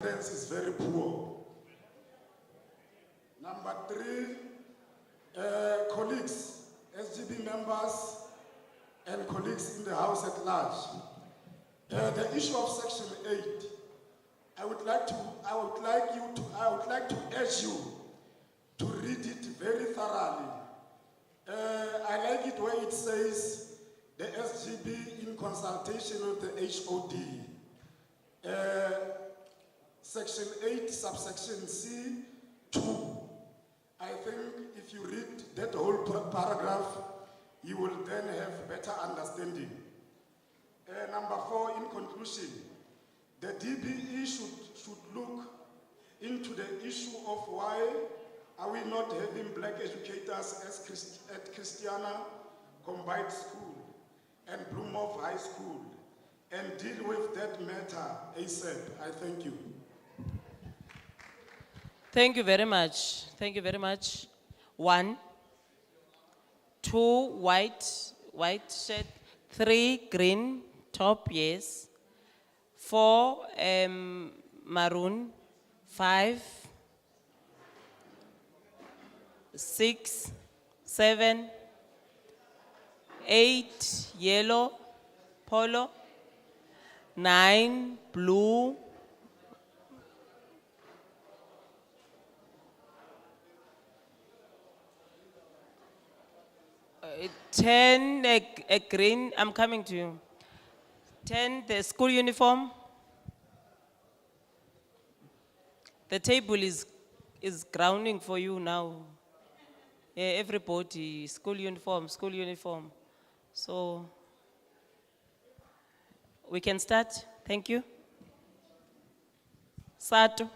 Attendance is very poor. Number 3, colleagues, SGB members, and colleagues in the House at large. The issue of Section 8, I would like to urge you to read it very thoroughly. I like it where it says the SGB in consultation with the HOD. Section 8, subsection C, 2. I think if you read that whole paragraph, you will then have better understanding. Number 4, in conclusion, the DBE should look into the issue of why are we not having black educators at Christiana Combined School and Bloemhof High School, and deal with that matter ASAP. I thank you. Thank you very much. Thank you very much. 1, 2, white shirt, 3, green, top, yes. 4, maroon, 5, 6, 7, 8, yellow, polo, 9, blue, 10, a green, I'm coming to you. 10, the school uniform. The table is grounding for you now. Everybody, school uniform. So, we can start. Thank you. Sato.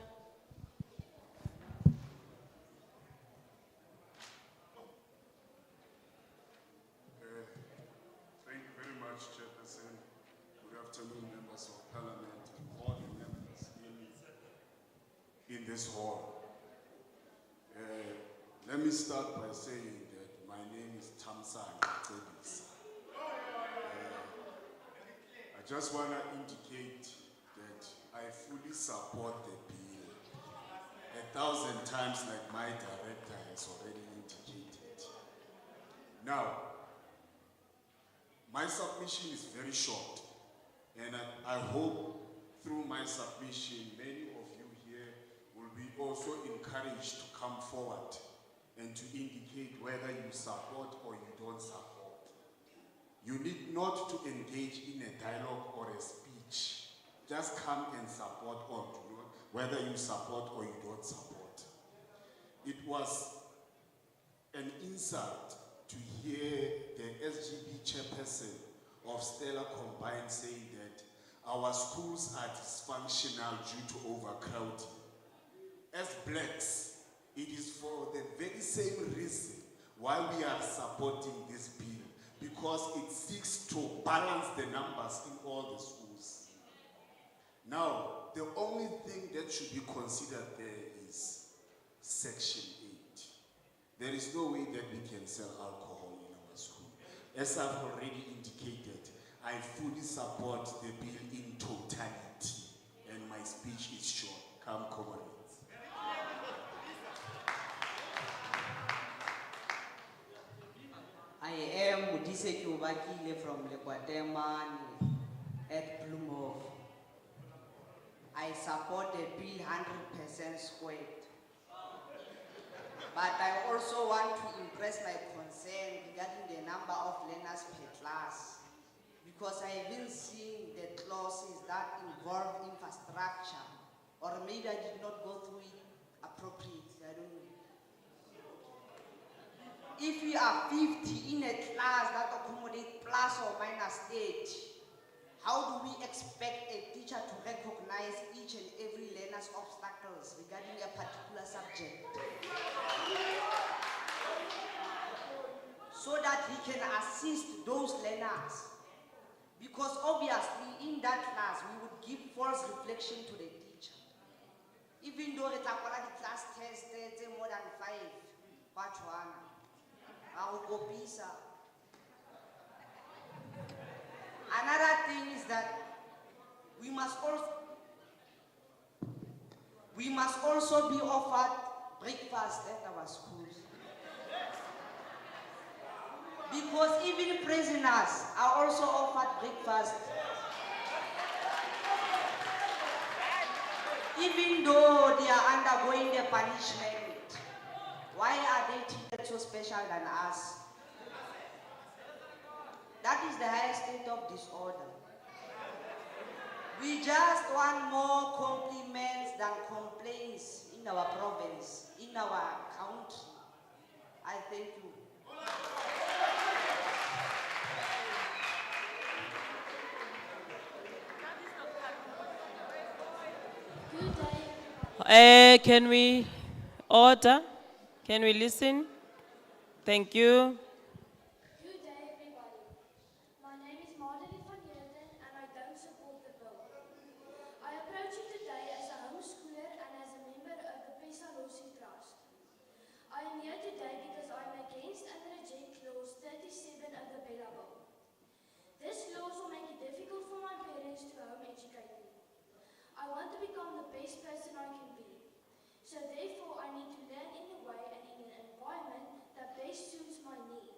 Thank you very much, Chairperson. Good afternoon, members of Parliament and all the members in this hall. Let me start by saying that my name is Tamsan Tebis. I just want to indicate that I fully support the bill 1,000 times, like my director has already indicated. Now, my submission is very short, and I hope through my submission, many of you here will be also encouraged to come forward and to indicate whether you support or you don't support. You need not to engage in a dialogue or a speech. Just come and support or do not, whether you support or you don't support. It was an insult to hear the SGB chairperson of Stella Combined saying that our schools are dysfunctional due to overcrowding. As blacks, it is for the very same reason why we are supporting this bill, because it seeks to balance the numbers in all the schools. Now, the only thing that should be considered there is Section 8. There is no way that we can sell alcohol in our school. As I've already indicated, I fully support the bill in totality, and my speech is short. Come, comrades. I am Mudise Kyubakile from Lekwatemane at Bloemhof. I support the bill 100% squared. But I also want to impress my concern regarding the number of learners per class, because I haven't seen the clauses that involve infrastructure, or maybe I did not go through it appropriately, I don't know. If we are 50 in a class that accommodates plus or minus 8, how do we expect a teacher to recognize each and every learner's obstacles regarding a particular subject, so that he can assist those learners? Because obviously in that class we would give false reflection to the teacher. Even though the class test more than 5, another thing is that we must also We must also be offered breakfast at our schools. Because even prisoners are also offered breakfast. Even though they are undergoing their punishment, why are they treated so special than us? That is the highest state of disorder. We just want more compliments than complaints in our province, in our country. I thank you. Good day. Can we order? Can we listen? Thank you. Good day, everybody. My name is Marjorie van Heerden and I don't support the bill. I approach you today as a homeschooler and as a member of the Pesalosi Trust. I am here today because I am against and reject clause 37 of the Bella Bill. This clause will make it difficult for my parents to home educate me. I want to become the best person I can be. So therefore, I need to learn in a way and in an environment that best suits my needs.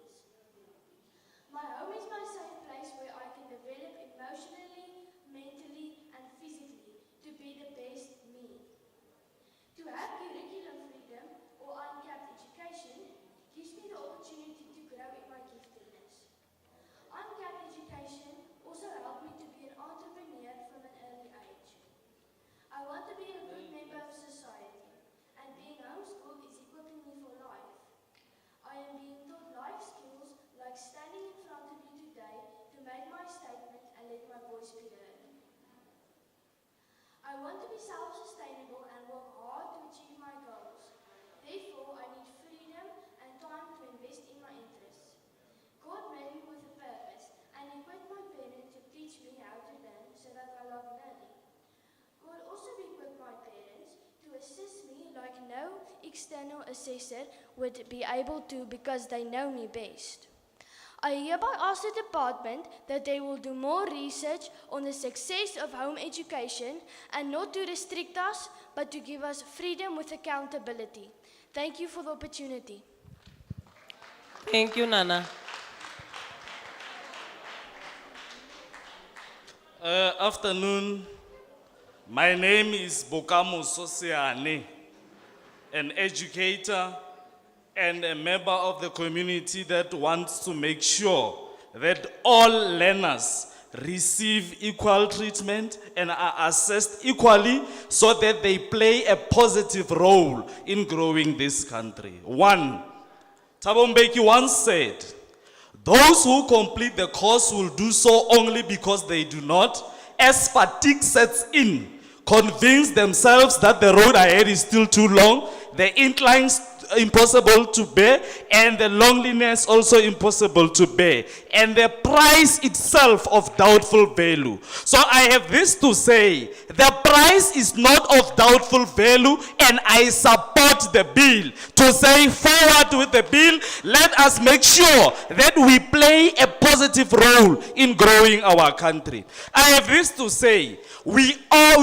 My home is my safe place where I can develop emotionally, mentally, and physically to be the best me. To have curriculum freedom or uncapped education gives me the opportunity to grow in my giftedness. Uncapped education also helped me to be an entrepreneur from an early age. I want to be a good member of society, and being homeschooled is equipping me for life. I am being taught life skills like standing in front of you today to make my statement and let my voice be heard. I want to be self-sustainable and work hard to achieve my goals. Therefore, I need freedom and time to invest in my interests. God made me with a purpose and equipped my parents to teach me how to learn so that I love learning. God also equipped my parents to assist me like no external assessor would be able to because they know me best. I hereby ask the department that they will do more research on the success of home education and not to restrict us, but to give us freedom with accountability. Thank you for the opportunity. Thank you, Nana. Afternoon. My name is Bokamo Sosiane, an educator and a member of the community that wants to make sure that all learners receive equal treatment and are assessed equally so that they play a positive role in growing this country. One, Thabo Mbeki once said, those who complete the course will do so only because they do not, as fatigue sets in, convince themselves that the road ahead is still too long, the inclines impossible to bear, and the loneliness also impossible to bear, and the price itself of doubtful value. So I have this to say, the price is not of doubtful value, and I support the bill. To say forward with the bill, let us make sure that we play a positive role in growing our country. I have this to say, we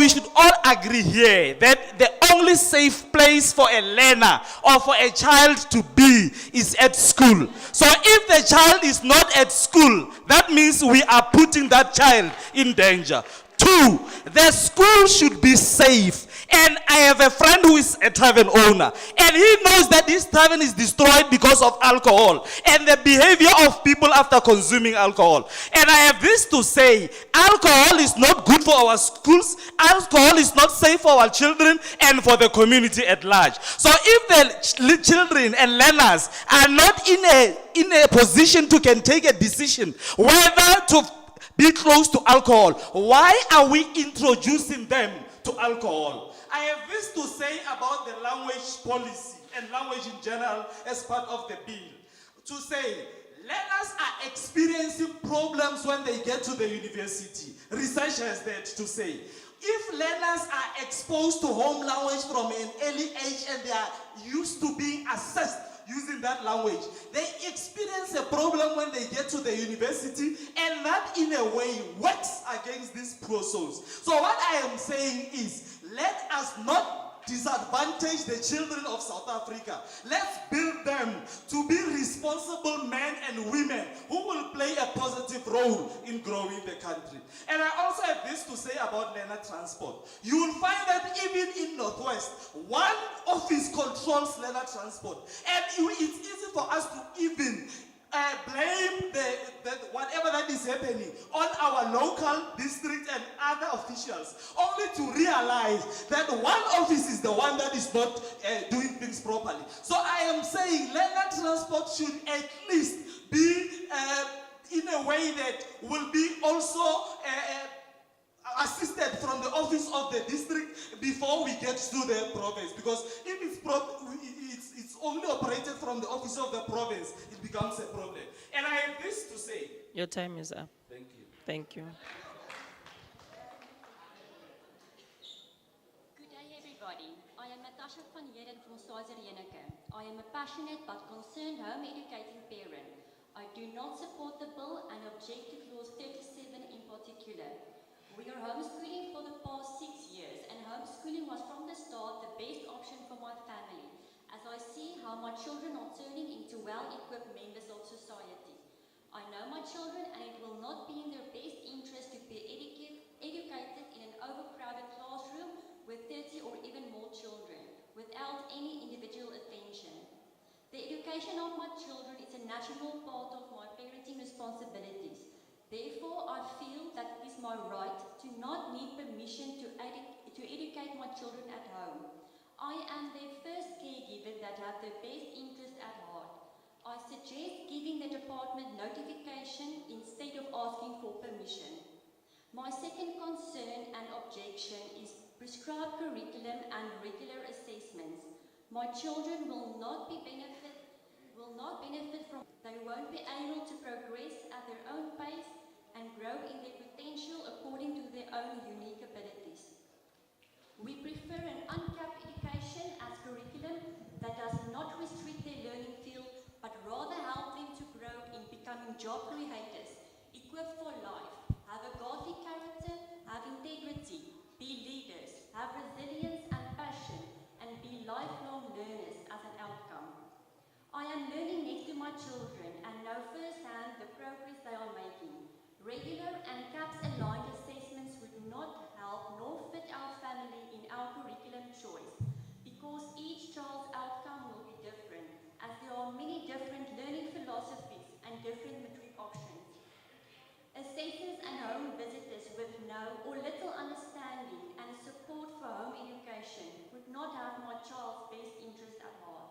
should all agree here that the only safe place for a learner or for a child to be is at school. So if the child is not at school, that means we are putting that child in danger. Two, the school should be safe. And I have a friend who is a tavern owner, and he knows that this tavern is destroyed because of alcohol and the behavior of people after consuming alcohol. And I have this to say, alcohol is not good for our schools, alcohol is not safe for our children and for the community at large. So if the children and learners are not in a position to can take a decision whether to be close to alcohol, why are we introducing them to alcohol? I have this to say about the language policy and language in general as part of the bill. To say, learners are experiencing problems when they get to the university. Research has that to say. If learners are exposed to home language from an early age and they are used to being assessed using that language, they experience a problem when they get to the university, and that in a way works against this process. So what I am saying is, let us not disadvantage the children of South Africa. Let's build them to be responsible men and women who will play a positive role in growing the country. And I also have this to say about learner transport. You will find that even in Northwest, one office controls learner transport. And it's easy for us to even blame whatever that is happening on our local, district and other officials, only to realize that one office is the one that is not doing things properly. So I am saying learner transport should at least be in a way that will be also assisted from the office of the district before we get to the province, because if it's only operated from the office of the province, it becomes a problem. And I have this to say. Your time is up. Thank you. Thank you. Good day, everybody. I am Natasha van Heerden from SASA. I am a passionate but concerned home educating parent. I do not support the bill and object to clause 37 in particular. We are homeschooling for the past 6 years, and homeschooling was from the start the best option for my family, as I see how my children are turning into well-equipped members of society. I know my children, and it will not be in their best interest to be educated in an overcrowded classroom with 30 or even more children, without any individual attention. The education of my children is a natural part of my parenting responsibilities. Therefore, I feel that it is my right to not need permission to educate my children at home. I am their first caregiver that have their best interest at heart. I suggest giving the department notification instead of asking for permission. My second concern and objection is prescribed curriculum and regular assessments. My children will not benefit from, they won't be able to progress at their own pace and grow in their potential according to their own unique abilities. We prefer an uncapped education as curriculum that does not restrict their learning field, but rather help them to grow in becoming job creators, equipped for life, have a godly character, have integrity, be leaders, have resilience and passion, and be lifelong learners as an outcome. I am learning next to my children and know firsthand the progress they are making. Regular and CAPS-aligned assessments would not help nor fit our family in our curriculum choice, because each child's outcome will be different, as there are many different learning philosophies and different matric options. Assessors and home visitors with no or little understanding and support for home education would not have my child's best interest at heart.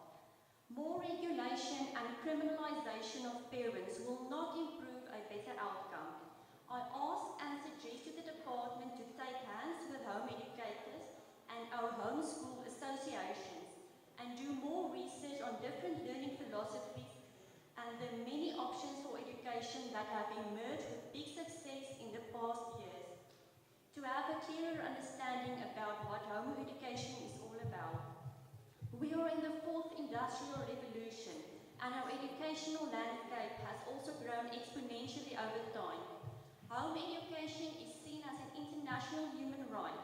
More regulation and criminalization of parents will not improve a better outcome. I ask and suggest to the department to take hands with home educators and our homeschool associations and do more research on different learning philosophies and the many options for education that have emerged with big success in the past years. To have a clearer understanding about what home education is all about. We are in the 4th industrial revolution, and our educational landscape has also grown exponentially over time. Home education is seen as an international human right.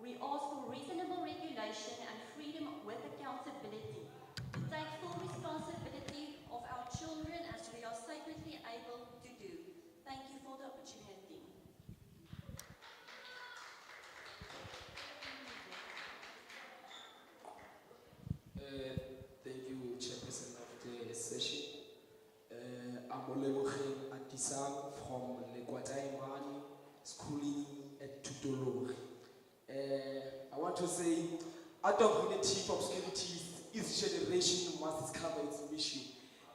We ask for reasonable regulation and freedom with accountability to take full responsibility of our children as we are sacredly able to do. Thank you for the opportunity. Thank you, Chairperson of the session. I'm Olebogen Antisang from Lekwatai schooling at Tutolori. I want to say, out of unity of obscurities, each generation must discover its mission.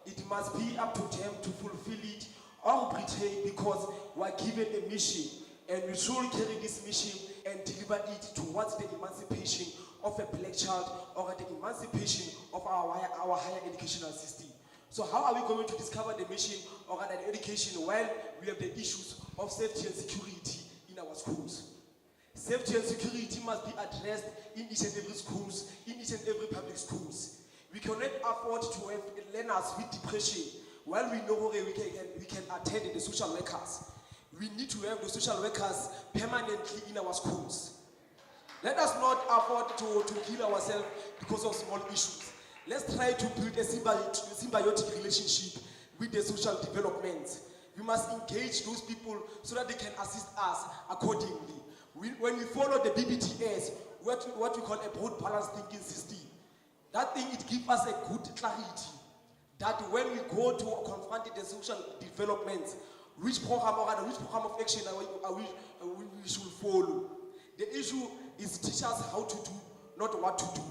It must be up to them to fulfill it or betray, because we're given a mission and we should carry this mission and deliver it towards the emancipation of a black child or the emancipation of our higher educational system. So how are we going to discover the mission or the education while we have the issues of safety and security in our schools? Safety and security must be addressed in each and every schools, in each and every public schools. We cannot afford to have learners with depression while we know we can attend the social workers. We need to have the social workers permanently in our schools. Let us not afford to kill ourselves because of small issues. Let's try to build a symbiotic relationship with the social development. We must engage those people so that they can assist us accordingly. When we follow the BBTS, what we call a broad balanced thinking system, that thing, it gives us a good clarity that when we go to confront the social development, which program of action we should follow. The issue is teach us how to do, not what to do.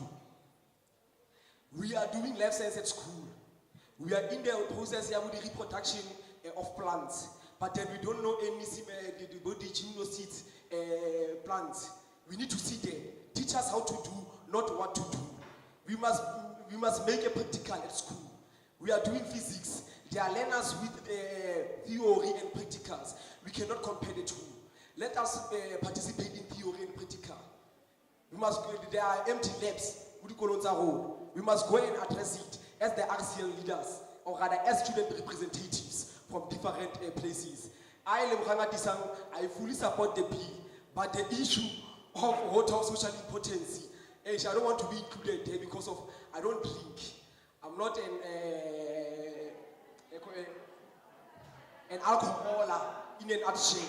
We are doing life science at school. We are in the process here with the reproduction of plants, but then we don't know any the body gymnocytes plants. We need to see them. Teach us how to do, not what to do. We must make a practical at school. We are doing physics. There are learners with theory and practicals. We cannot compare the two. Let us participate in theory and practical. There are empty labs. We must go and address it as the RCL leaders, or rather as student representatives from different places. I fully support the bill, but the issue of water of social importance, I don't want to be included there because of I don't drink. I'm not an alcoholic in an nutshell.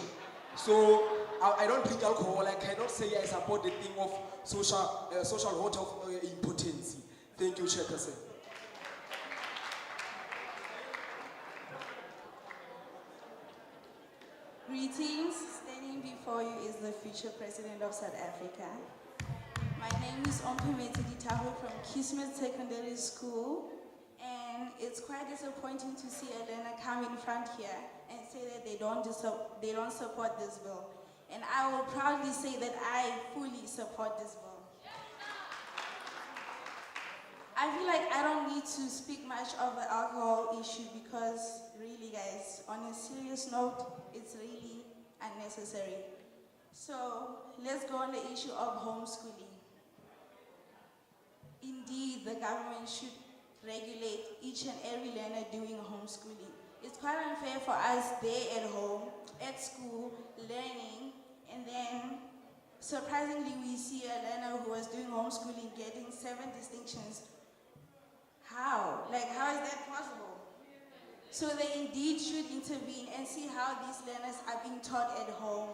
So I don't drink alcohol. I cannot say I support the thing of social water of importance. Thank you, Chairperson. Greetings. Standing before you is the future president of South Africa. My name is Ompemete Ditahu from Kismet Secondary School, and it's quite disappointing to see a learner come in front here and say that they don't support this bill. And I will proudly say that I fully support this bill. I feel like I don't need to speak much of the alcohol issue because really, guys, on a serious note, it's really unnecessary. So let's go on the issue of homeschooling. Indeed, the government should regulate each and every learner doing homeschooling. It's quite unfair for us there at home, at school, learning, and then surprisingly we see a learner who was doing homeschooling getting 7 distinctions. How? Like, how is that possible? So they indeed should intervene and see how these learners are being taught at home.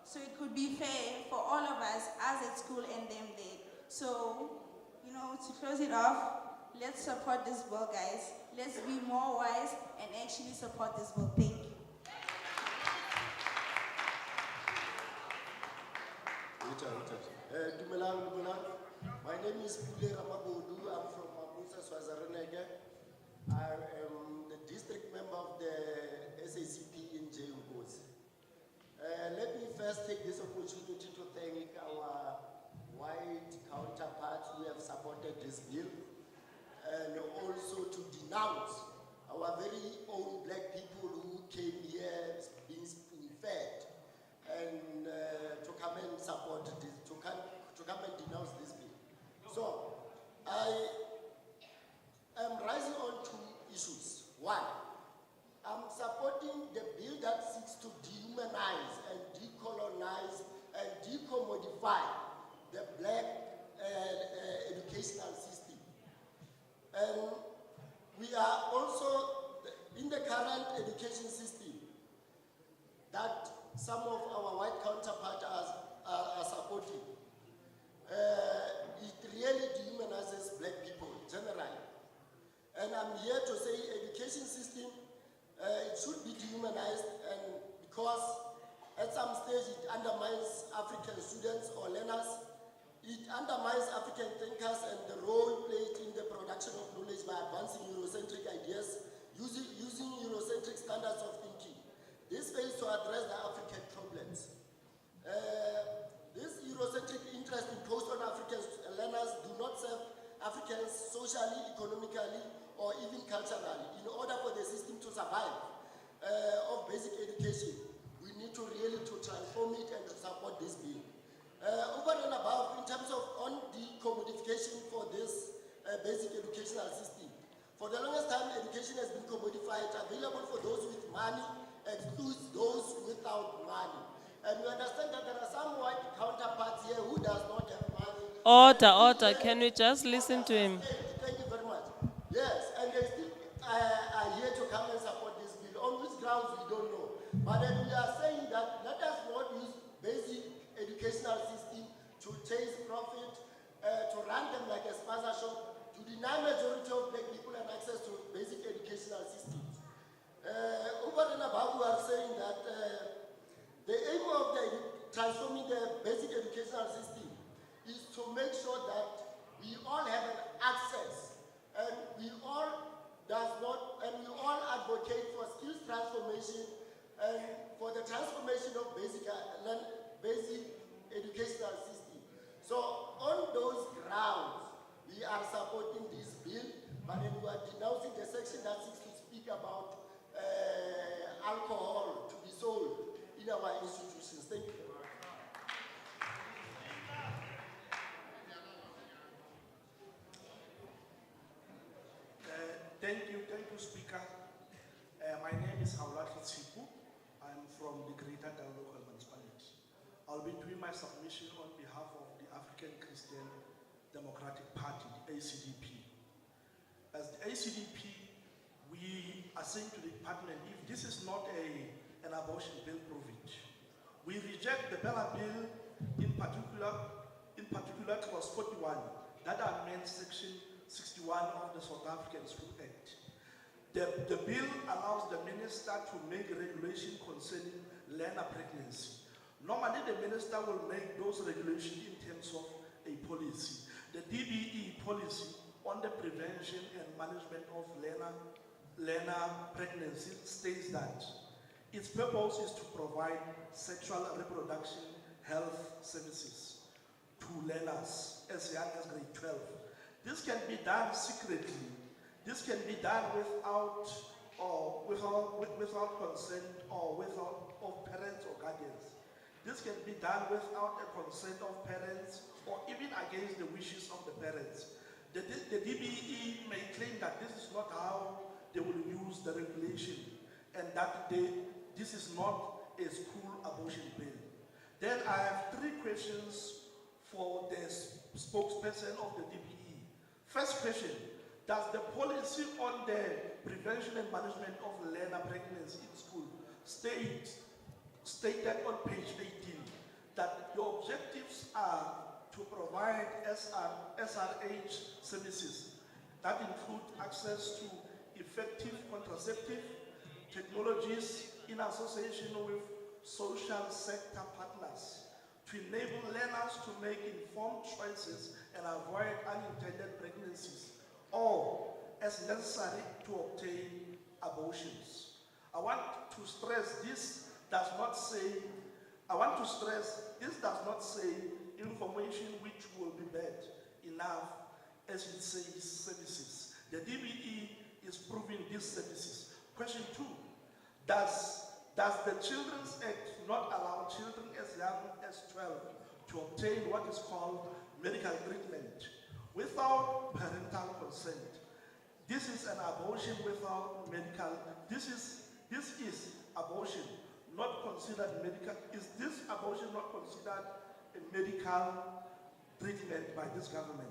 So it could be fair for all of us at school and them there. So, to close it off, let's support this bill, guys. Let's be more wise and actually support this bill. Thank you. My name is Pule Ramabodu. I'm from Mabuza, Swaziland. I am the district member of the SACP in Jayumbos. Let me first take this opportunity to thank our white counterparts who have supported this bill, and also to denounce our very own black people who came here being spoon-fed, and to come and support this, to come and denounce this bill. So, I am rising on 2 issues. One, I'm supporting the bill that seeks to dehumanize and decolonize and decommodify the black educational system. And we are also in the current education system that some of our white counterparts are supporting. It really dehumanizes black people generally. And I'm here to say education system, it should be dehumanized, and because at some stage it undermines African students or learners, it undermines African thinkers and the role played in the production of knowledge by advancing Eurocentric ideas, using Eurocentric standards of thinking. This fails to address the African problems. This Eurocentric interest imposed on African learners do not serve Africans socially, economically, or even culturally. In order for the system to survive of basic education, we need to really transform it and to support this bill. Over and above, in terms of on the commodification for this basic educational system, for the longest time, education has been commodified, available for those with money, excludes those without money. And you understand that there are some white counterparts here who does not have money. Order, can we just listen to him? Thank you very much. Yes, and they still are here to come and support this bill. On which grounds, we don't know. But then we are saying that let us not use basic educational system to chase profit, to run them like a SASA shop, to deny majority of black people and access to basic educational systems. Over and above, we are saying that the aim of transforming the basic educational system is to make sure that we all have an access, and we all advocate for skills transformation and for the transformation of basic educational system. So on those grounds, we are supporting this bill, but then we are denouncing the section that seeks to speak about alcohol to be sold in our institutions. Thank you. Thank you, Speaker. My name is Hawlati Tsipu. I'm from the Greater Dal Local Municipality. I'll be doing my submission on behalf of the African Christian Democratic Party, the ACDP. As the ACDP, we are saying to the department, if this is not an abortion bill, prove it. We reject the Bella bill, in particular clause 41, that amends section 61 of the South African School Act. The bill allows the minister to make regulation concerning learner pregnancy. Normally, the minister will make those regulations in terms of a policy. The DBE policy on the prevention and management of learner pregnancy states that its purpose is to provide sexual reproduction health services to learners as young as grade 12. This can be done secretly. This can be done without consent or of parents or guardians. This can be done without the consent of parents or even against the wishes of the parents. The DBE may claim that this is not how they will use the regulation and that this is not a school abortion bill. Then I have 3 questions for the spokesperson of the DBE. First question, does the policy on the prevention and management of learner pregnancy in school stated on page 18 that your objectives are to provide SRH services that include access to effective contraceptive technologies in association with social sector partners to enable learners to make informed choices and avoid unintended pregnancies or, as necessary, to obtain abortions. I want to stress this does not say information which will be bad enough as it says services. The DBE is proving these services. Question 2, does the Children's Act not allow children as young as 12 to obtain what is called medical treatment without parental consent? This is an abortion without medical, this is abortion not considered medical, is this abortion not considered a medical treatment by this government?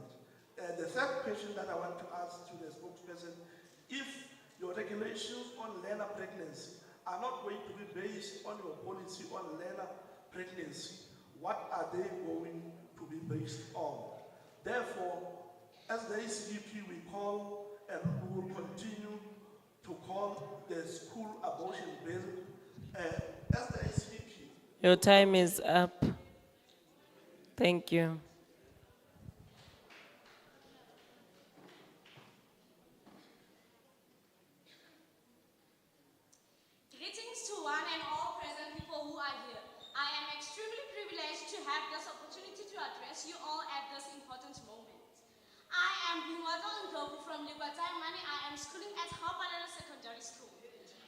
The third question that I want to ask to the spokesperson, if your regulations on learner pregnancy are not going to be based on your policy on learner pregnancy, what are they going to be based on? Therefore, as the ACDP, we call and we will continue to call the school abortion bill as the ACDP. Your time is up. Thank you. Greetings to one and all present people who are here. I am extremely privileged to have this opportunity to address you all at this important moment. I am Bimwado Ngobu from Ligwataimani. I am schooling at Hopalero Secondary School.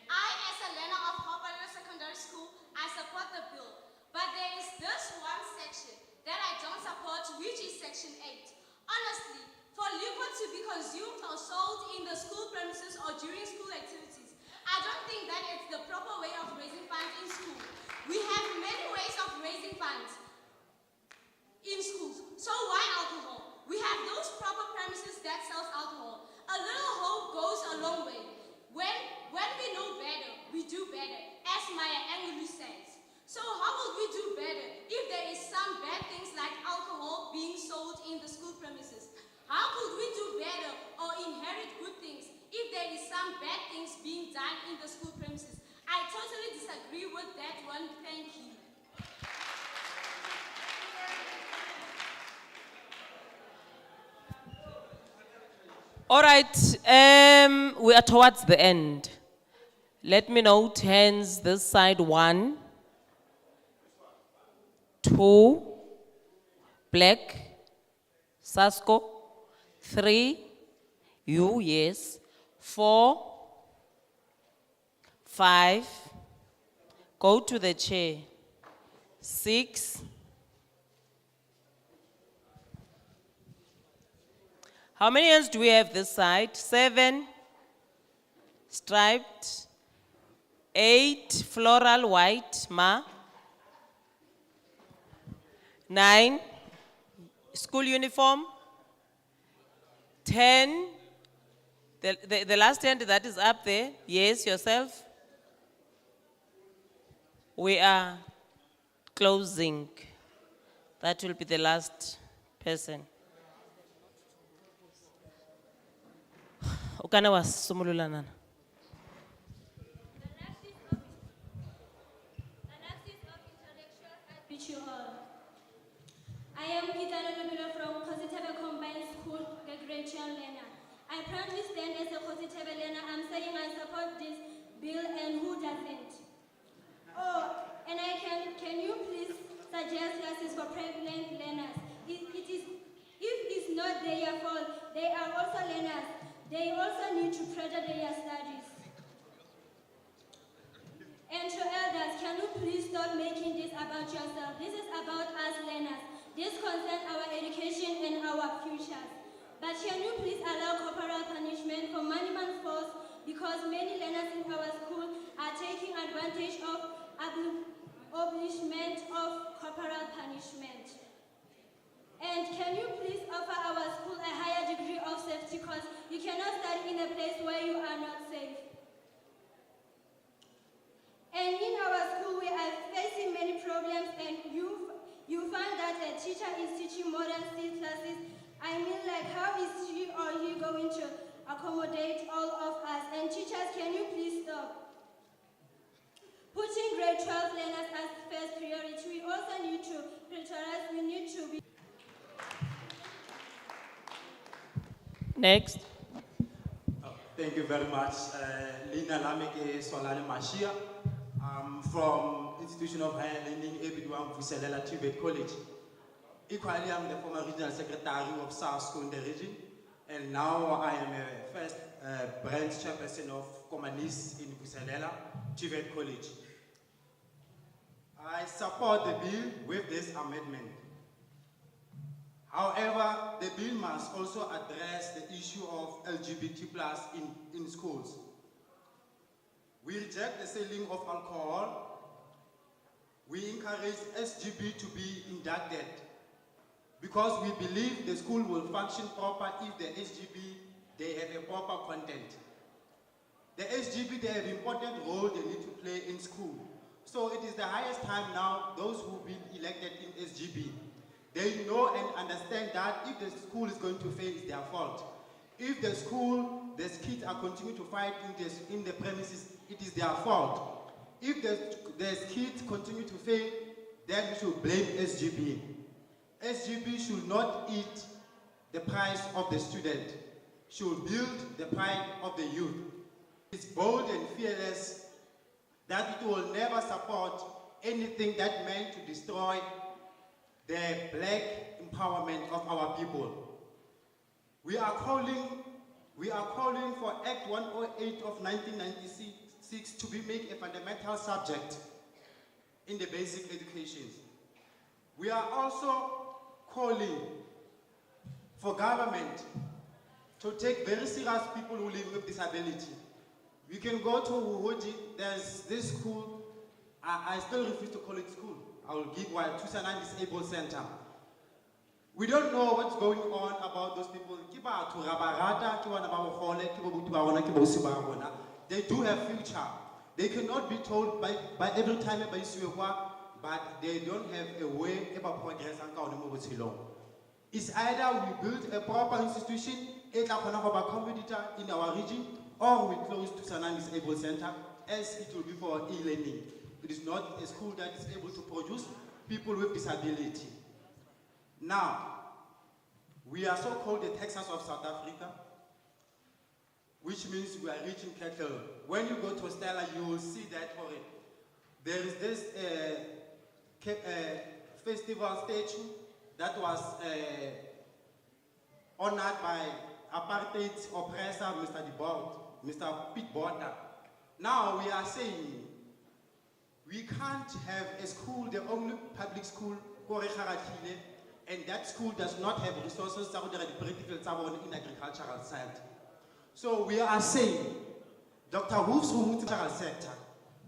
I, as a learner of Hopalero Secondary School, I support the bill. But there is this one section that I don't support, which is section 8. Honestly, for liquor to be consumed or sold in the school premises or during school activities, I don't think that it's the proper way of raising funds in school. We have many ways of raising funds in schools. So why alcohol? We have those proper premises that sells alcohol. A little hope goes a long way. When we know better, we do better, as Maya Angelou says. So how will we do better if there is some bad things like alcohol being sold in the school premises? How could we do better or inherit good things if there is some bad things being done in the school premises? I totally disagree with that one. Thank you. All right, we are towards the end. Let me note hands this side, 1, 2, black, Sasko, 3, you, yes, 4, 5, go to the chair, 6, how many hands do we have this side? 7, striped, 8, floral white, ma, 9, school uniform, 10, the last hand that is up there, yes, yourself. We are closing. That will be the last person. Ukana was sumulula nana. Greet you all. I am Kitana Lubilo from Kositebe Combined School, the grade 12 learner. I proudly stand as a Kositebe learner. I'm saying I support this bill, and who doesn't? Oh, and can you please suggest classes for pregnant learners? If it's not their fault, they are also learners. They also need to further their studies. And to elders, can you please stop making this about yourself? This is about us learners. This concerns our education and our futures. But can you please allow corporal punishment for monument falls, because many learners in our school are taking advantage of abolishment of corporal punishment. And can you please offer our school a higher degree of safety, because you cannot study in a place where you are not safe. And in our school, we are facing many problems, and you find that a teacher is teaching more than 6 classes. I mean, like, how is she or he going to accommodate all of us? And teachers, can you please stop putting grade 12 learners as first priority? We also need to prioritize, we need to be... Next. Thank you very much. Lina Lameke Solane Mashia. I'm from Institution of Higher Learning, Ebidwang Vuselela Tibet College. Equally, I'm the former regional secretary of SARS in the region, and now I am a first branch chairperson of Komanis in Vuselela Tibet College. I support the bill with this amendment. However, the bill must also address the issue of LGBT+ in schools. We reject the selling of alcohol. We encourage SGB to be inducted because we believe the school will function proper if the SGB, they have a proper content. The SGB, they have an important role they need to play in school. So it is the highest time now, those who've been elected in SGB, they know and understand that if the school is going to fail, it's their fault. If the school, the kids are continuing to fight in the premises, it is their fault. If the kids continue to fail, then we should blame SGB. SGB should not eat the price of the student, should build the pride of the youth. It's bold and fearless that it will never support anything that meant to destroy the black empowerment of our people. We are calling for Act 108 of 1996 to be made a fundamental subject in the basic education. We are also calling for government to take very serious people who live with disability. We can go to Wuhoji, there's this school, I still refuse to call it school. I will give one Tusanan Disabled Center. We don't know what's going on about those people. They do have future. They cannot be told by every time by but they don't have a way about progress. It's either we build a proper institution, a competitor in our region, or we close Tusanan Disabled Center, as it will be for e-learning. It is not a school that is able to produce people with disability. Now, we are so-called the Texas of South Africa, which means we are reaching cattle. When you go to Stella, you will see that there is this festival statue that was honored by apartheid oppressor Mr. Pete Botha. Now we are saying we can't have a school, the only public school, and that school does not have resources in agricultural side. So we are saying, Dr. Wolf's agricultural sector,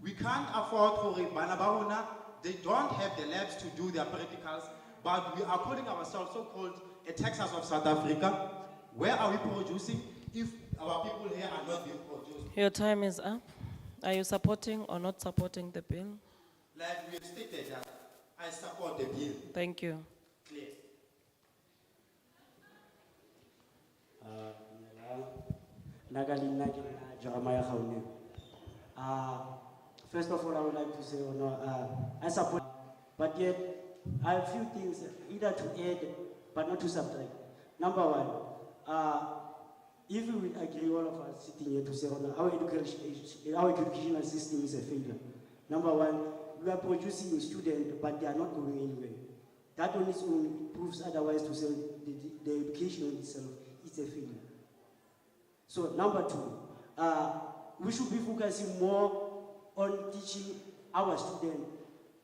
we can't afford for Banabauna, they don't have the labs to do their practicals, but we are calling ourselves so-called a Texas of South Africa. Where are we producing if our people here are not being produced? Your time is up. Are you supporting or not supporting the bill? Like we have stated that I support the bill. Thank you. Clear. First of all, I would like to say, I support, but yet I have a few things either to add, but not to subtract. Number one, if we would agree, all of us sitting here to say, our educational system is a failure. Number one, we are producing students, but they are not going anywhere. That on its own proves otherwise to say the education in itself is a failure. So number two, we should be focusing more on teaching our students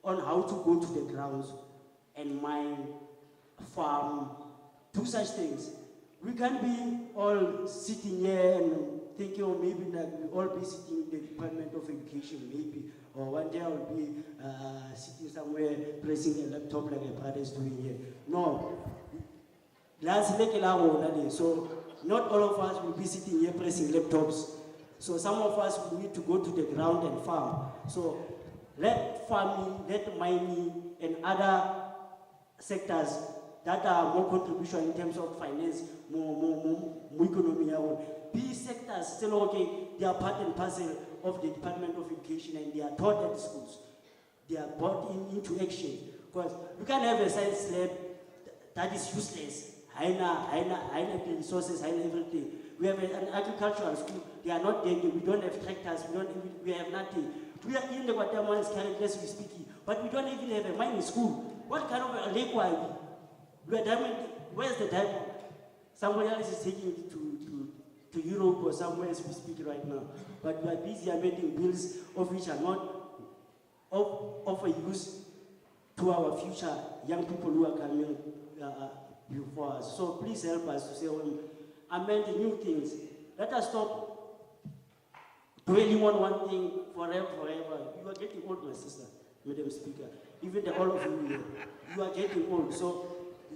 on how to go to the grounds and mine, farm, do such things. We can't be all sitting here and thinking, or maybe like we all be sitting in the Department of Education, maybe, or one day I will be sitting somewhere pressing a laptop like a brother is doing here. No. So not all of us will be sitting here pressing laptops. So some of us will need to go to the ground and farm. So let farming, let mining, and other sectors that are more contribution in terms of finance, more economy, these sectors still okay, they are part and parcel of the Department of Education and they are taught at schools. They are brought into action. Because you can't have a science lab that is useless. Haina the resources, haina everything. We have an agricultural school, they are not there, we don't have tractors, we have nothing. We are in the Guatemala currently as we speak, but we don't even have a mining school. What kind of a lake are we? We are diamond, where's the diamond? Somebody else is taking it to Europe or somewhere as we speak right now. But we are busy amending bills of which are not of a use to our future young people who are coming before us. So please help us to say, amend the new things. Let us stop dwelling on one thing forever. You are getting old, my sister, Madam Speaker. Even all of you here, you are getting old. So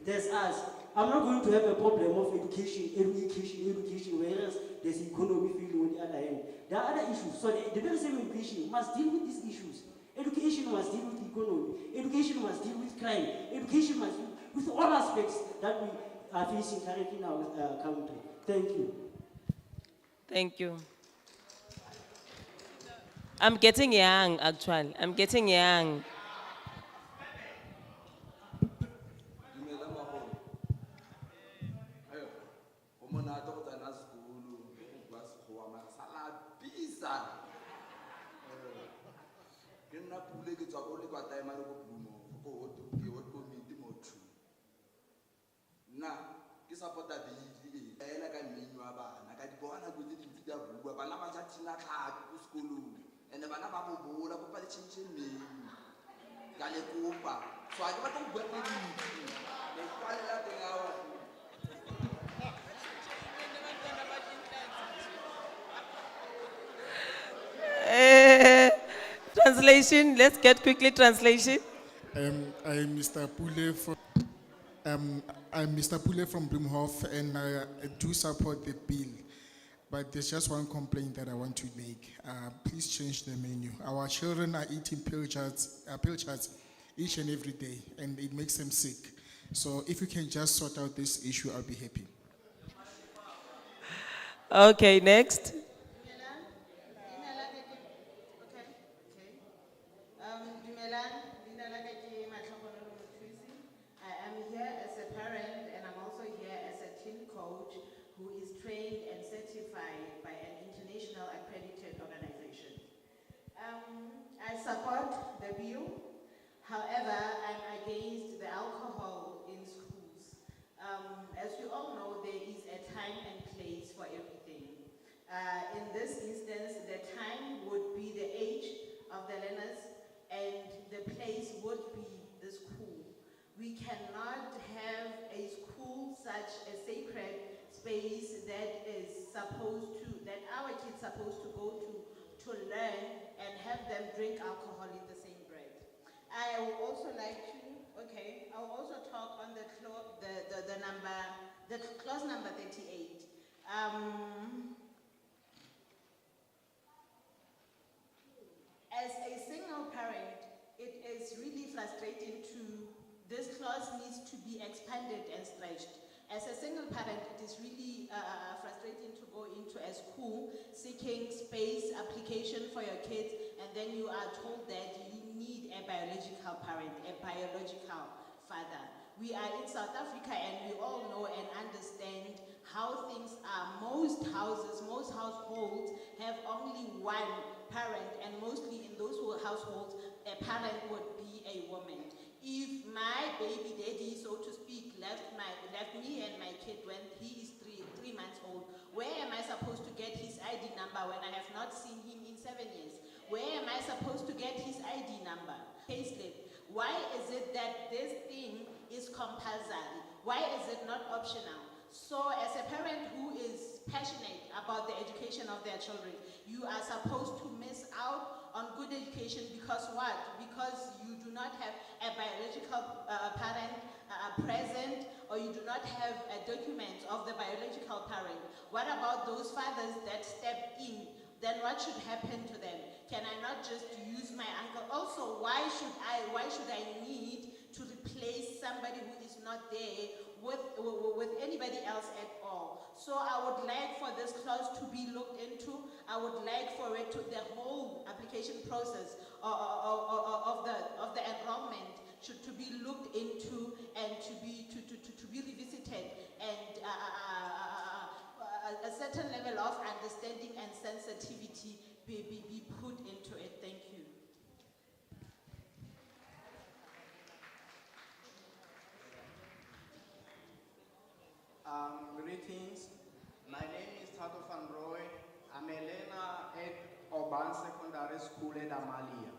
there's us. I'm not going to have a problem of education, whereas there's economy feeling on the other end. There are other issues. So the very same education must deal with these issues. Education must deal with economy. Education must deal with crime. Education must deal with all aspects that we are facing currently in our country. Thank you. Thank you. I'm getting young, actually. I'm getting young. translation. Let's get quickly translation. I'm Mr. Pule from Bloemhof, and I do support the bill. But there's just one complaint that I want to make. Please change the menu. Our children are eating pill charts each and every day, and it makes them sick. So if you can just sort out this issue, I'll be happy. Okay, next. Dumelang, leina la ka ke Matlhogonolo Mothusi. I am here as a parent and I'm also here as a teen coach who is trained and certified by an international accredited organization. I support the bill. However, I'm against the alcohol in schools. As you all know, there is a time and place for everything. In this instance, the time would be the age of the learners and the place would be the school. We cannot have a school such a sacred space that is supposed to, that our kids supposed to go to learn and have them drink alcohol in the same bread. I would also like to, okay, I will also talk on the clause number 38. As a single parent, it is really frustrating this clause needs to be expanded and stretched. As a single parent, it is really frustrating to go into a school seeking space application for your kids, and then you are told that you need a biological parent, a biological father. We are in South Africa and we all know and understand how things are. Most households have only one parent, and mostly in those households, a parent would be a woman. If my baby daddy, so to speak, left me and my kid when he is three months old, where am I supposed to get his ID number when I have not seen him in 7 years? Where am I supposed to get his ID number? Payslip. Why is it that this thing is compulsory? Why is it not optional? So as a parent who is passionate about the education of their children, you are supposed to miss out on good education because what? Because you do not have a biological parent present, or you do not have a document of the biological parent. What about those fathers that step in? Then what should happen to them? Can I not just use my uncle? Also, why should I need to replace somebody who is not there with anybody else at all? So I would like for this clause to be looked into. I would like for it to, the whole application process of the enrollment to be looked into and to be revisited, and a certain level of understanding and sensitivity be put into it. Thank you. Greetings. My name is Tato Van Roy. I'm a learner at Oban Secondary School at Amalia.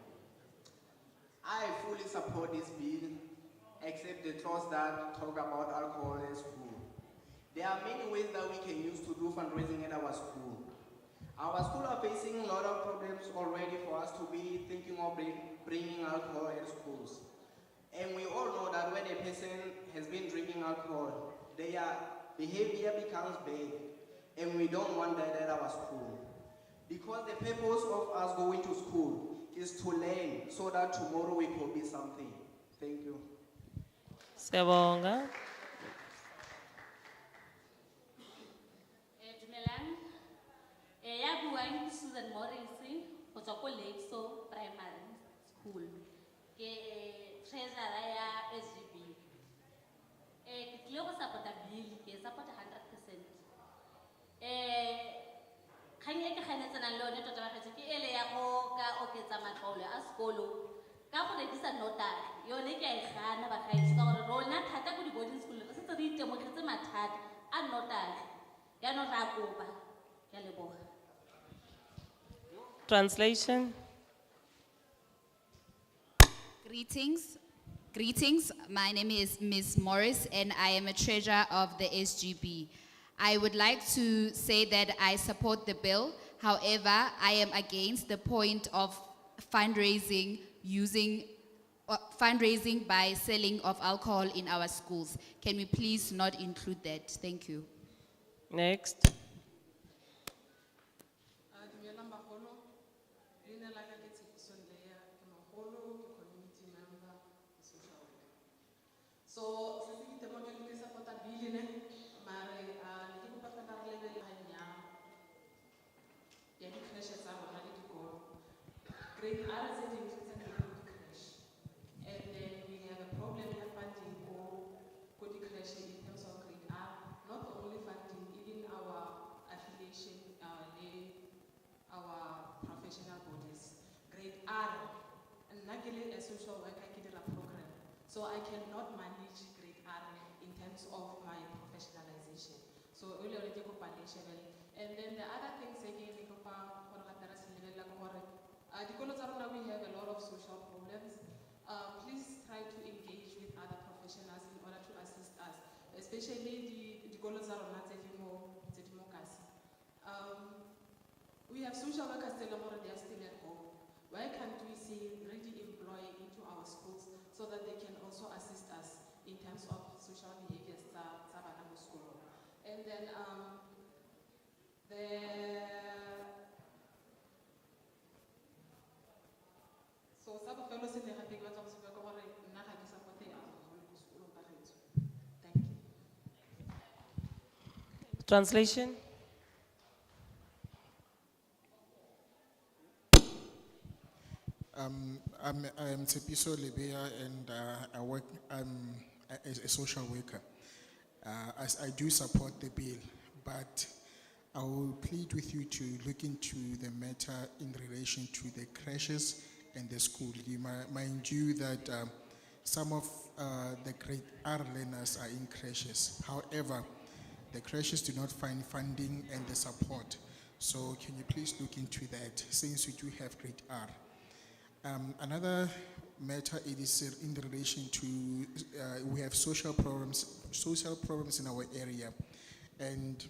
I fully support this bill, except the clause that talk about alcohol in school. There are many ways that we can use to do fundraising at our school. Our school are facing a lot of problems already for us to be thinking of bringing alcohol at schools. And we all know that when a person has been drinking alcohol, their behavior becomes bad. And we don't want that at our school. Because the purpose of us going to school is to learn so that tomorrow we could be something. Thank you. Siyabonga. Dumelang. Ya buang Susan Morrison, go tswa ko Lakeside Primary School. Ke treasurer ya SGB. Ke tlile go support bill, ke support 100%. Kgang e ke ganetsanang le yone tota bagetse ke ele ya go ka oketsa matlole a sekolo ka go rekisa notary. Yone ke a e gana bagaetsho ka gore rona thata ko di-boarding school re setse re itemogetse mathata a notary. Yaanong re a kopa. Ke a leboga. Translation. Greetings. My name is Ms. Morris and I am a treasurer of the SGB. I would like to say that I support the bill. However, I am against the point of fundraising fundraising by selling of alcohol in our schools. Can we please not include that? Thank you. Next. Dumelang bagolo, leina la ka ke Tshepiso Ndeya, ke mogolo, ke community member, ke social worker. So, se se ke temo ke support-a bill ne, mare ne ke kopa fela re lebelle hanyane ya di-creche tsa rona le dikolo. Grade R tse ding tse ntseng di le ko di-creche. And then we have a problem ya funding ko di-creche in terms of grade R. Not only funding, even our affiliation our professional bodies. Grade R, nna ke le a social worker ke dira program. So I cannot manage grade R in terms of my professionalization. So we already go and then the other things again, we have a lot of social problems. Please try to engage with other professionals in order to assist us, especially the we have social workers still they are still at home. Why can't we really employ into our schools so that they can also assist us in terms of social behaviors school? And then so some fellow se ne gape ke batla go se bua ka gore nna ga ke support alcohol ko sekolong ka gaetsho. Thank you. Translation. I'm Tshepiso Ndeya and I'm a social worker. As I do support the bill, but I will plead with you to look into the matter in relation to the crashes and the school. Mind you that some of the grade R learners are in crashes. However, the crashes do not find funding and the support. So can you please look into that since we do have grade R? Another matter it is in relation to we have social problems in our area, and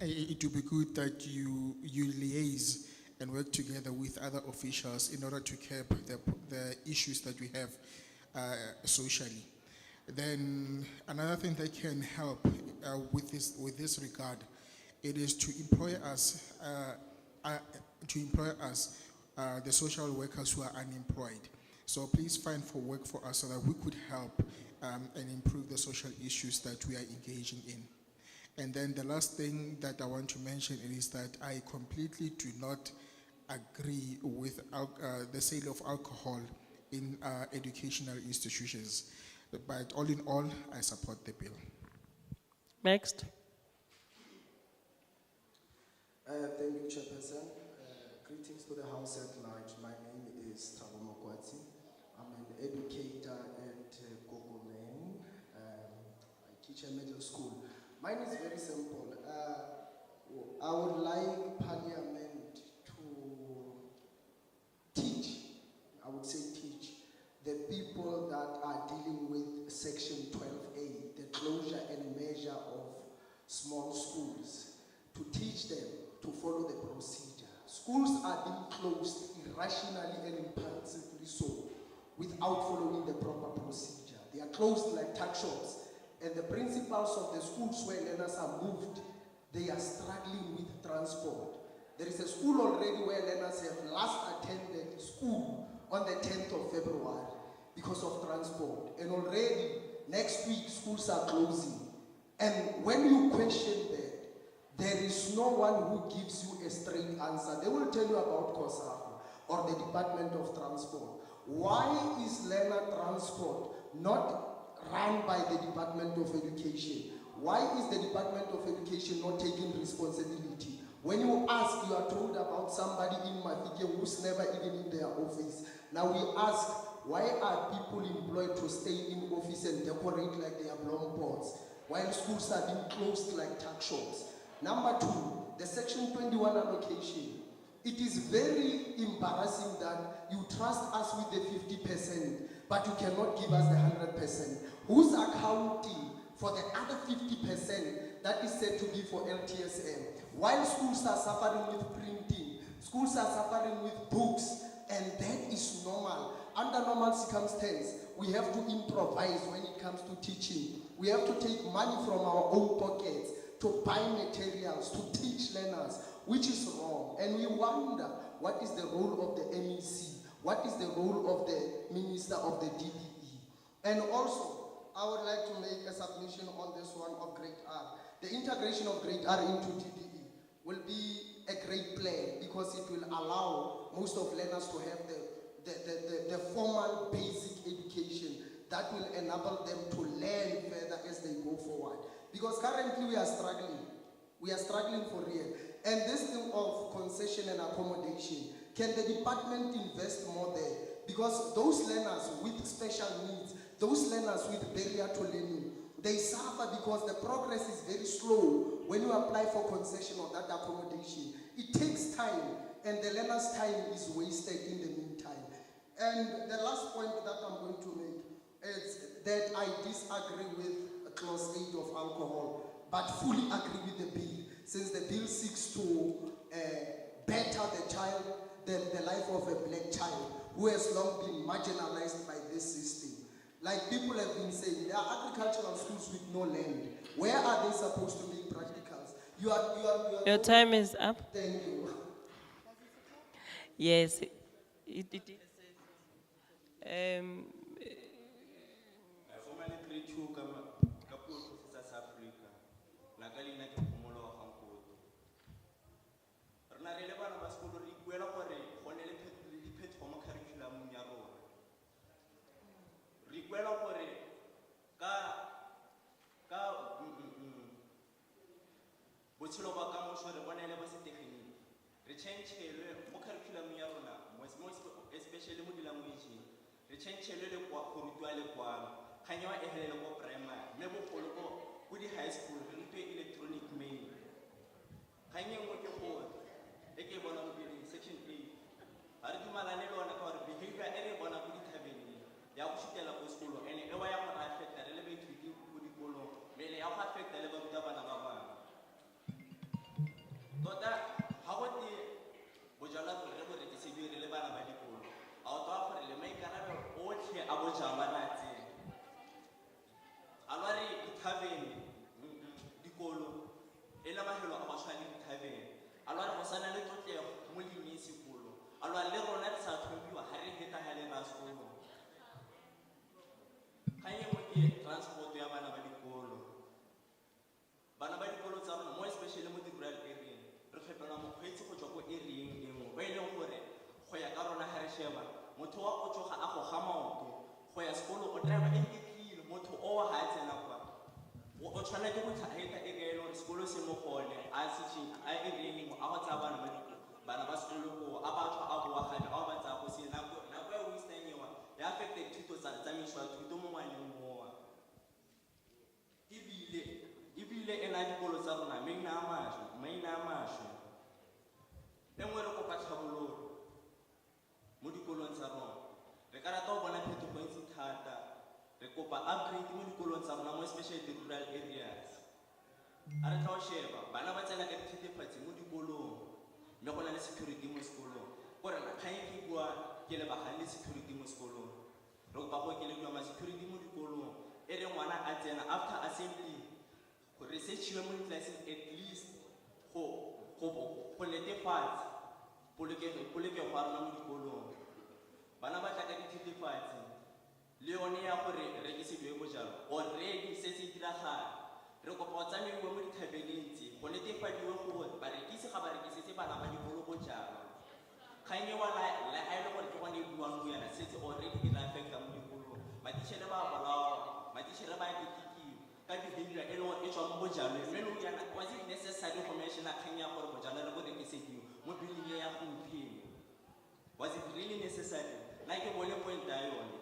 it would be good that you liaise and work together with other officials in order to curb the issues that we have socially. Then another thing that can help with this regard, it is to employ us the social workers who are unemployed. So please find for work for us so that we could help and improve the social issues that we are engaging in. And then the last thing that I want to mention is that I completely do not agree with the sale of alcohol in educational institutions. But all in all, I support the bill. Next. Thank you, Chairperson. Greetings to the House at large. My name is Thabo Mokwatsi. I'm an educator at Gogomen. I teach at middle school. Mine is very simple. I would like Parliament to teach, I would say teach, the people that are dealing with Section 12A, the closure and measure of small schools, to teach them to follow the procedure. Schools are being closed irrationally and impulsively so, without following the proper procedure. They are closed like tuck shops, and the principals of the schools where learners are moved, they are struggling with transport. There is a school already where learners have last attended school on the 10th of February because of transport. And already next week schools are closing. And when you question that, there is no one who gives you a straight answer. They will tell you about COSAFA or the Department of Transport. Why is learner transport not run by the Department of Education? Why is the Department of Education not taking responsibility? When you ask, you are told about somebody in Mafike who's never even in their office. Now we ask, why are people employed to stay in office and decorate like they are blown pots, while schools are being closed like tuck shops? Number two, the Section 21 allocation. It is very embarrassing that you trust us with the 50%, but you cannot give us the 100%. Who's accounting for the other 50% that is said to be for LTSM? While schools are suffering with printing, Schools are suffering with books, and that is normal. Under normal circumstances, we have to improvise when it comes to teaching. We have to take money from our own pockets to buy materials, to teach learners, which is wrong. And we wonder, what is the role of the MEC? What is the role of the Minister of the DBE? And also, I would like to make a submission on this one of Grade R. The integration of Grade R into DBE will be a great plan because it will allow most of learners to have the formal basic education that will enable them to learn further as they go forward. Because currently we are struggling. We are struggling for real. And this thing of concession and accommodation, can the department invest more there? Because those learners with special needs, those learners with barrier to learning, they suffer because the progress is very slow when you apply for concession or that accommodation. It takes time, and the learner's time is wasted in the meantime. And the last point that I'm going to make is that I disagree with clause 8 of alcohol, but fully agree with the bill, since the bill seeks to better the child, the life of a black child who has long been marginalized by this system. Like people have been saying, there are agricultural schools with no land. Where are they supposed to make practicals? You are Your time is up. Thank you. Yes. I formally greet you, Kapu of South Africa. Nakali na kipumulo wa hankoto. Rna re le bana ba sekolo re ipuela gore go ne le diphetogo mo curriculum ya rona. Re ipuela gore ka botshelo ba kamoso re bona le ba setegeniki. Re change-elwe mo curriculum ya rona, especially mo di-language-eng. Re change-elwe le go rutiwa le kwalo. Kanya wa ehelele ko primary, mme bogolo ko di-high school re rutwe electronic mail. Kanya engwe ke gore e ke bona mo bileng section 8 ha re dumalane le ona ka gore behavior e re bona ko dithabeng ya go shutela ko sekolo and e wa ya go affecta re le baithuti ko dikolong mmele ya go affecta le barutabana ba bangwe. Tota ha go te bojalwa re bo rekisediwe re le bana ba dikolo a o toa gore le maikarabelo otlhe a bojalwa re a tsena. Alwari dithabeng dikolo e le mahelo a go tshwana le dithabeng. Alwari go sana le tlotlego mo lemeng sekolo. Alwari le rona re sa tlhomphiwa ha re heta ha le ra sekolo. Kanye mo ke transport ya bana ba dikolo. Bana ba dikolo tsa rona mo especially mo di-rural area re fetola mokgweetsi go tswa ko area-eng e nngwe ba e leng gore go ya ka rona ga re sheba motho wa o tsoga a go ga maoto go ya sekolo o driver e ketlile motho o ga a tsena kwa o tshwana ke go tlhaeta e ka e le gore sekolo se mo gone a setseng a area-eng e nngwe a go tsaya bana ba sekolo ko a batho a boa gape a o ba tsaya go se nako ya wasting ewa ya affected thuto tsamaiso ya thuto mo ngwaneng mowa. Ebile e na dikolo tsa rona maina a maswe e nngwe re kopa tlhabololo mo dikolong tsa rona. Re ka rata go bona phetogo e ntsi thata. Re kopa upgrade mo dikolong tsa rona mo especially the rural areas. A re tla o sheba bana ba tsena ka dithethefatsi mo dikolong mme go na le security mo sekolong gore na kganye ke bua ke lebagane le security mo sekolong. Re kopa go okelediwa ma-security mo dikolong e re ngwana a tsena after assembly go researchiwe mo ditlelaseng at least go netefatsa polokego ya rona mo dikolong. Bana ba tla ka dithethefatsi le yone ya gore rekisediwe bojalo already se se diragala. Re kopa go tsamaiwe mo dithabeleng tse go netefadiwe gore barekisi ga ba rekisetse bana ba dikolo bojalo. Kganye wa la a e le gore ke gone e buang mo yana setse already e tla affecta mo dikolong. Matitšhere ba bolawa, matitšhere ba ditikiwa ka behavior e le gore e tswa mo bojalong mme le yana was it necessary go mention-a kgang ya gore bojalo re bo rekisediwe mo building ya gompieno. Was it really necessary? Na ke bone point ya yone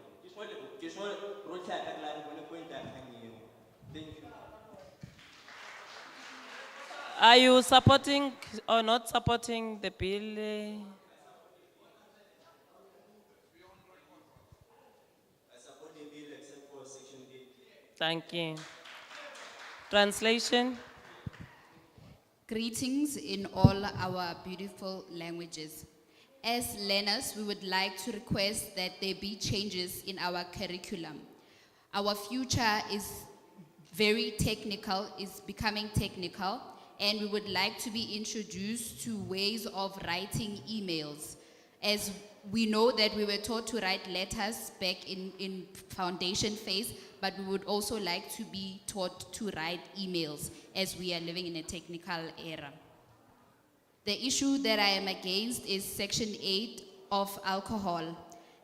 ke so rotlhe a ka tla re bone point ya kgang eo. Thank you. Are you supporting or not supporting the bill? I support the bill except for section 8. Thank you. Translation. Greetings in all our beautiful languages. As learners, we would like to request that there be changes in our curriculum. Our future is very technical, is becoming technical, and we would like to be introduced to ways of writing emails. As we know that we were taught to write letters back in foundation phase, but we would also like to be taught to write emails as we are living in a technical era. The issue that I am against is Section 8 of alcohol.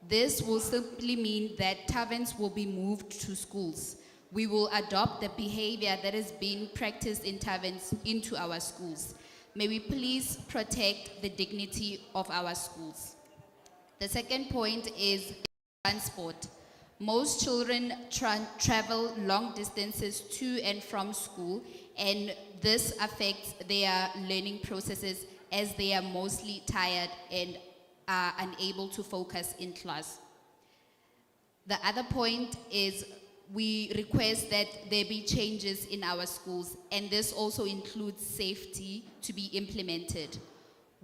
This will simply mean that taverns will be moved to schools. We will adopt the behavior that is being practiced in taverns into our schools. May we please protect the dignity of our schools. The second point is transport. Most children travel long distances to and from school, and this affects their learning processes as they are mostly tired and are unable to focus in class. The other point is we request that there be changes in our schools, and this also includes safety to be implemented.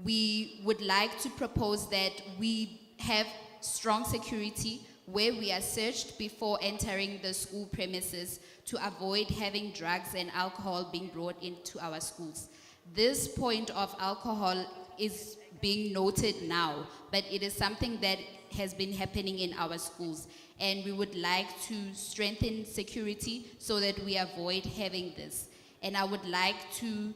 We would like to propose that we have strong security where we are searched before entering the school premises to avoid having drugs and alcohol being brought into our schools. This point of alcohol is being noted now, but it is something that has been happening in our schools, and we would like to strengthen security so that we avoid having this. And I would like to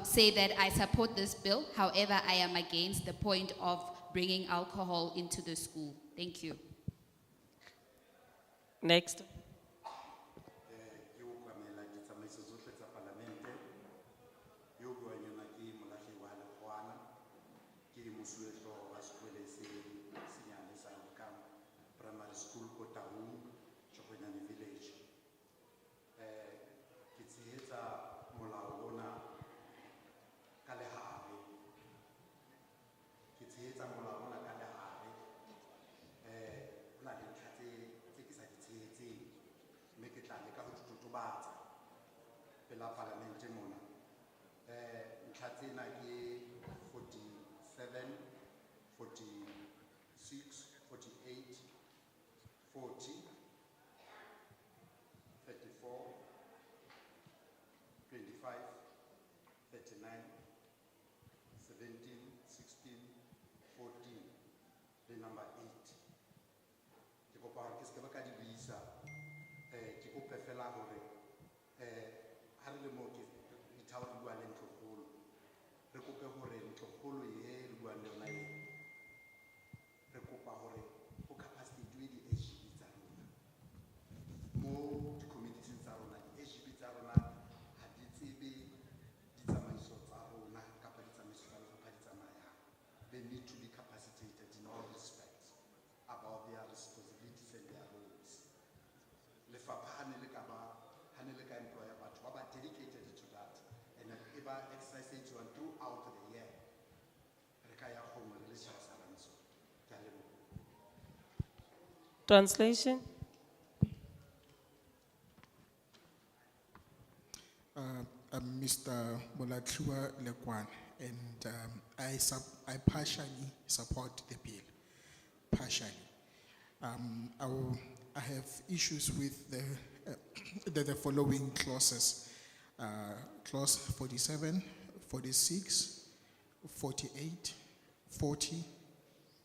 say that I support this bill. However, I am against the point of bringing alcohol into the school. Thank you. Next. Primary school ko Taung, Chokwenyane village. Ke tshehetsa molao ona ka lehare. Ke tshehetsa molao ona ka lehare. Hona le ntlha tse ke sa di tshehetseng, mme ke tla leka ho di totobatsa pela palamente mona. Ntlha tsena ke 47, 46, 48, 40, 34, 25, 39, 17, 16, 14, le number 8. Ke kopa hore ke se ke ba ka di buisa, ke kope fela hore ha re le moo ke dithao re bua le Ntlokgolo, re kope hore Ntlokgolo ye re buang le yona e, re kopa hore ho capacity di-SGB tsa rona mo di-community tsa rona. Di-SGB tsa rona ha di tsebe ditsamaiso tsa rona kapa ditsamaiso tsa lefapha di tsamayang. They need to be capacitated in all respects about their responsibilities and their roles. Lefapha ha ne le ka employer batho ba ba dedicated to that, and e ba exercise e tswang throughout the year, re ka ya gongwe re le Saranso. Ke a leboha. Translation. I'm Mr. Molatlua Lekwan, and I partially support the bill. Partially. I have issues with the following clauses. Clause 47, 46, 48, 40,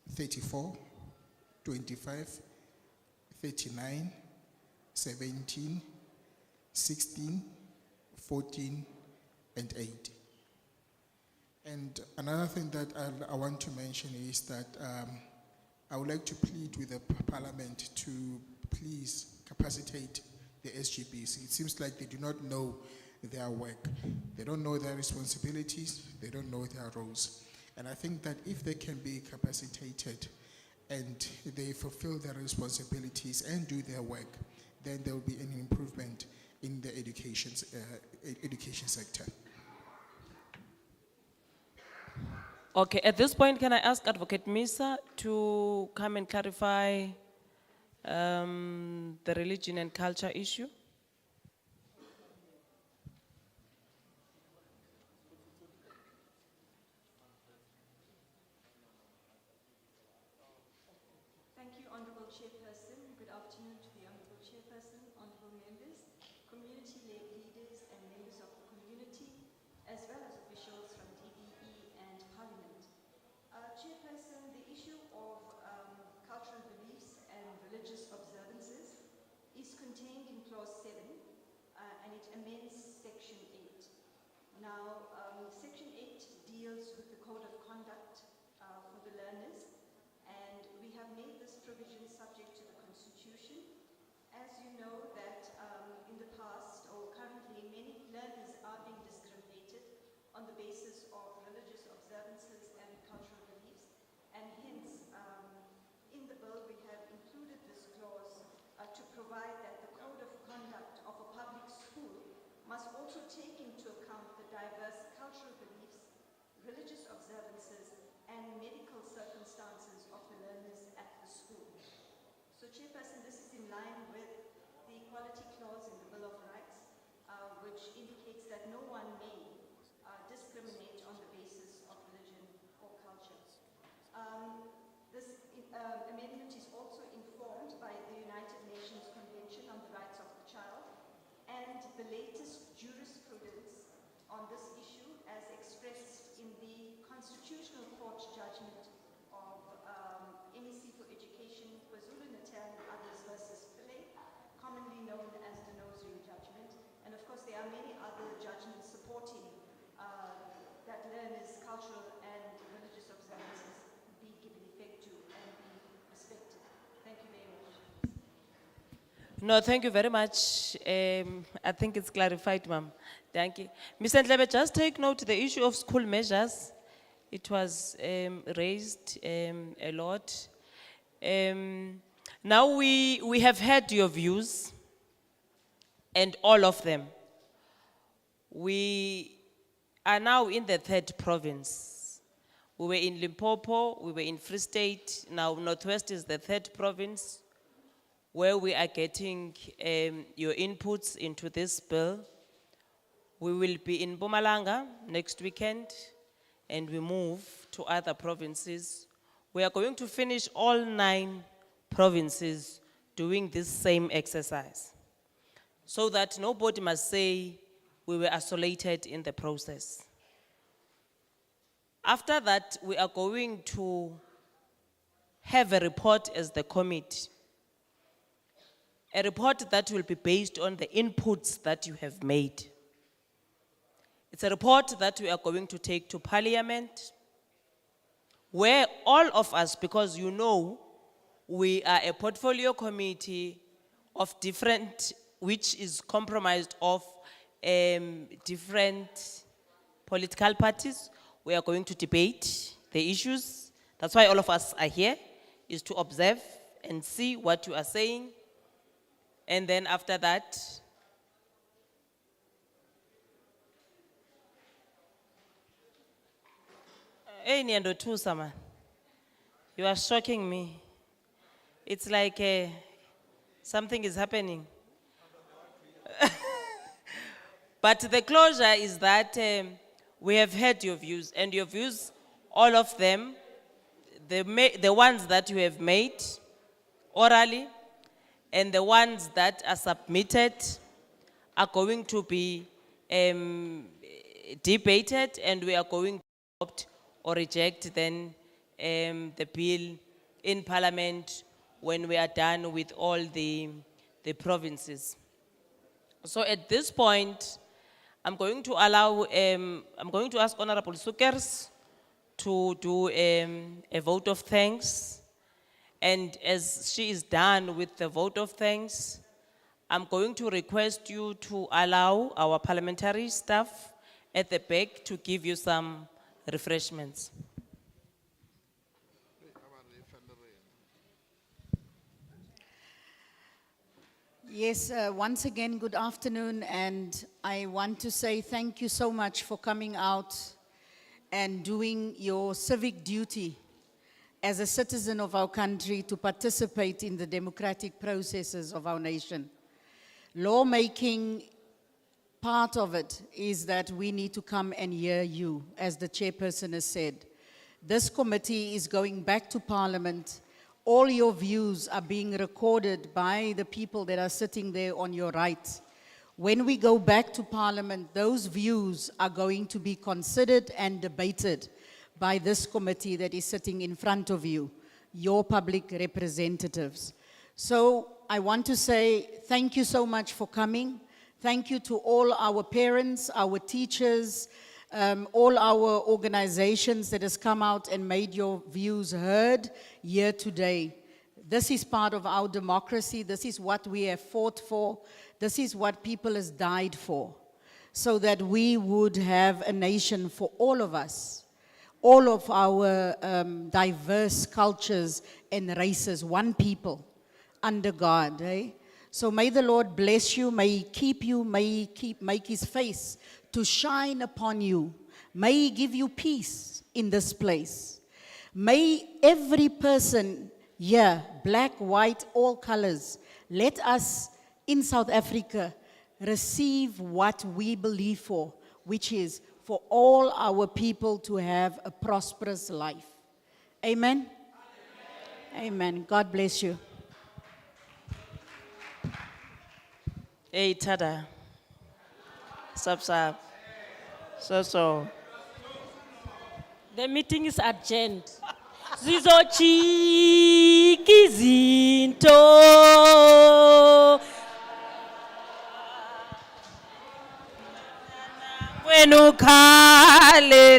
34, 25, 39, 17, 16, 14, and 8. And another thing that I want to mention is that I would like to plead with the Parliament to please capacitate the SGBs. It seems like they do not know their work. They don't know their responsibilities. They don't know their roles. And I think that if they can be capacitated and they fulfill their responsibilities and do their work, then there will be an improvement in the education sector. Okay, at this point, can I ask Advocate Misa to come and clarify the religion and culture issue? members, community-led leaders and members of the community, as well as officials from DBE and Parliament. Chairperson, the issue of cultural beliefs and religious observances is contained in Clause 7 and it amends Section 8. Now, Section 8 deals with the Code of Conduct for the learners, and we have made this provision subject to the Constitution. As you know that in the past or currently many learners are being discriminated on the basis of religious observances and cultural beliefs, and hence in the bill we have included this clause to provide that the Code of Conduct of a public school must also take into account the diverse cultural beliefs, religious observances, and medical circumstances of the learners at the school. So, Chairperson, this is in line with the Equality Clause in the Bill of Rights, which indicates that no one may discriminate on the basis of religion or culture. This amendment is also informed by the United Nations Convention on the Rights of the Child and the latest jurisprudence on this issue as expressed in the Constitutional Court judgment of MEC for Education, KwaZulu-Natal and others versus Pillay, commonly known as the nose ring judgment. And of course there are many other judgments supporting that learners' cultural and religious observances be given effect to and be respected. Thank you very much. No, thank you very much. I think it's clarified, ma'am. Thank you. Mr. Ndlebe, just take note the issue of school measures. It was raised a lot. Now we have heard your views, and all of them. We are now in the 3rd province. We were in Limpopo, we were in Free State, now Northwest is the 3rd province where we are getting your inputs into this bill. We will be in Mpumalanga next weekend and we move to other provinces. We are going to finish all 9 provinces doing this same exercise so that nobody must say we were isolated in the process. After that, we are going to have a report as the committee. A report that will be based on the inputs that you have made. It's a report that we are going to take to Parliament, where all of us, because you know, we are a portfolio committee of different, which is comprised of different political parties. We are going to debate the issues. That's why all of us are here, is to observe and see what you are saying. And then after that, hey, Nyando Tusa, man. You are shocking me. It's like something is happening. But the closure is that we have heard your views, and your views, all of them, the ones that you have made orally, and the ones that are submitted are going to be debated, and we are going to adopt or reject then the bill in Parliament when we are done with all the provinces. So at this point, I'm going to ask Honorable Sukers to do a vote of thanks. And as she is done with the vote of thanks, I'm going to request you to allow our parliamentary staff at the back to give you some refreshments. Yes, once again, good afternoon, and I want to say thank you so much for coming out and doing your civic duty as a citizen of our country to participate in the democratic processes of our nation. Lawmaking, part of it is that we need to come and hear you, as the chairperson has said. This committee is going back to Parliament All your views are being recorded by the people that are sitting there on your right. When we go back to Parliament, those views are going to be considered and debated by this committee that is sitting in front of you, your public representatives. So I want to say thank you so much for coming. Thank you to all our parents, our teachers, all our organizations that has come out and made your views heard here today. This is part of our democracy. This is what we have fought for. This is what people has died for, so that we would have a nation for all of us, all of our diverse cultures and races, one people under God. So may the Lord bless you, may He keep you, may He make His face to shine upon you. May He give you peace in this place. May every person here, black, white, all colors, let us in South Africa receive what we believe for, which is for all our people to have a prosperous life. Amen? Amen. God bless you. Hey, Tada. Sup. So. The meeting is adjourned. Zizochiki zinto. Wenu khalelani.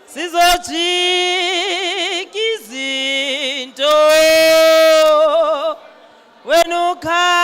Sizochiki zinto. Wenu khalelani.